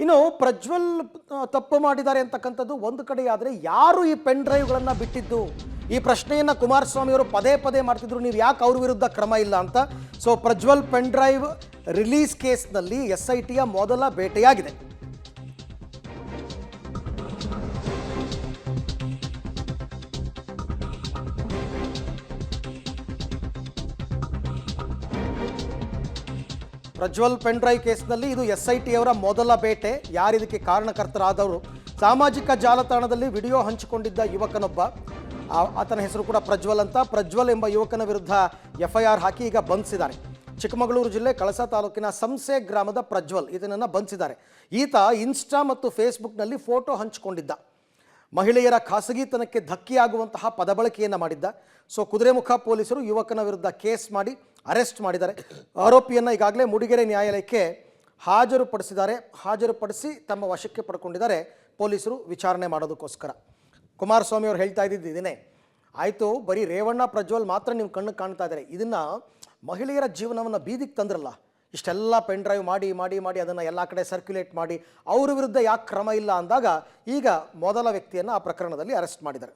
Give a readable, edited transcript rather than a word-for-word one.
ಇನ್ನು ಪ್ರಜ್ವಲ್ ತಪ್ಪು ಮಾಡಿದ್ದಾರೆ ಅಂತಕ್ಕಂಥದ್ದು ಒಂದು ಕಡೆ ಆದರೆ ಯಾರು ಈ ಪೆನ್ ಡ್ರೈವ್ಗಳನ್ನು ಬಿಟ್ಟಿದ್ದು ಈ ಪ್ರಶ್ನೆಯನ್ನು ಕುಮಾರಸ್ವಾಮಿ ಅವರು ಪದೇ ಪದೇ ಮಾಡ್ತಿದ್ರು, ನೀವು ಯಾಕೆ ಅವ್ರ ವಿರುದ್ಧ ಕ್ರಮ ಇಲ್ಲ ಅಂತ. So Prajwal pen drive release ಕೇಸ್ನಲ್ಲಿ SITಯ ಮೊದಲ ಬೇಟೆಯಾಗಿದೆ. ಪ್ರಜ್ವಲ್ ಪೆನ್ ಡ್ರೈವ್ ಕೇಸ್ನಲ್ಲಿ ಇದು SITಯವರ ಮೊದಲ ಬೇಟೆ. ಯಾರಿದಕ್ಕೆ ಕಾರಣಕರ್ತರಾದವರು ಸಾಮಾಜಿಕ ಜಾಲತಾಣದಲ್ಲಿ ವಿಡಿಯೋ ಹಂಚಿಕೊಂಡಿದ್ದ ಯುವಕನೊಬ್ಬ, ಆತನ ಹೆಸರು ಕೂಡ ಪ್ರಜ್ವಲ್ ಅಂತ. ಪ್ರಜ್ವಲ್ ಎಂಬ ಯುವಕನ ವಿರುದ್ಧ FIR ಹಾಕಿ ಈಗ ಬಂಧಿಸಿದ್ದಾರೆ. ಚಿಕ್ಕಮಗಳೂರು ಜಿಲ್ಲೆ ಕಳಸ ತಾಲೂಕಿನ ಸಂಸೆ ಗ್ರಾಮದ ಪ್ರಜ್ವಲ್ ಇದನ್ನು ಬಂಧಿಸಿದ್ದಾರೆ. ಈತ ಇನ್ಸ್ಟಾ ಮತ್ತು ಫೇಸ್ಬುಕ್ನಲ್ಲಿ ಫೋಟೋ ಹಂಚಿಕೊಂಡಿದ್ದ, ಮಹಿಳೆಯರ ಖಾಸಗಿತನಕ್ಕೆ ಧಕ್ಕೆಯಾಗುವಂತಹ ಪದಬಳಕೆಯನ್ನು ಮಾಡಿದ್ದ. ಸೊ ಕುದುರೆಮುಖ ಪೊಲೀಸರು ಯುವಕನ ವಿರುದ್ಧ ಕೇಸ್ ಮಾಡಿ ಅರೆಸ್ಟ್ ಮಾಡಿದ್ದಾರೆ. ಆರೋಪಿಯನ್ನು ಈಗಾಗಲೇ ಮೂಡಿಗೆರೆ ನ್ಯಾಯಾಲಯಕ್ಕೆ ಹಾಜರುಪಡಿಸಿ ತಮ್ಮ ವಶಕ್ಕೆ ಪಡ್ಕೊಂಡಿದ್ದಾರೆ ಪೊಲೀಸರು ವಿಚಾರಣೆ ಮಾಡೋದಕ್ಕೋಸ್ಕರ. ಕುಮಾರಸ್ವಾಮಿ ಅವರು ಹೇಳ್ತಾ ಇದ್ದಿದ್ದೇನೆ, ಆಯಿತು ಬರೀ ರೇವಣ್ಣ ಪ್ರಜ್ವಲ್ ಮಾತ್ರ ನೀವು ಕಣ್ಣು ಕಾಣ್ತಾ ಇದ್ದಾರೆ, ಇದನ್ನು ಮಹಿಳೆಯರ ಜೀವನವನ್ನು ಬೀದಿಗೆ ತಂದ್ರಲ್ಲ, ಇಷ್ಟೆಲ್ಲ ಪೆನ್ ಡ್ರೈವ್ ಮಾಡಿ ಅದನ್ನು ಎಲ್ಲ ಕಡೆ ಸರ್ಕ್ಯುಲೇಟ್ ಮಾಡಿ ಅವ್ರ ವಿರುದ್ಧ ಯಾಕೆ ಕ್ರಮ ಇಲ್ಲ ಅಂದಾಗ ಈಗ ಮೊದಲ ವ್ಯಕ್ತಿಯನ್ನು ಆ ಪ್ರಕರಣದಲ್ಲಿ ಅರೆಸ್ಟ್ ಮಾಡಿದ್ದಾರೆ.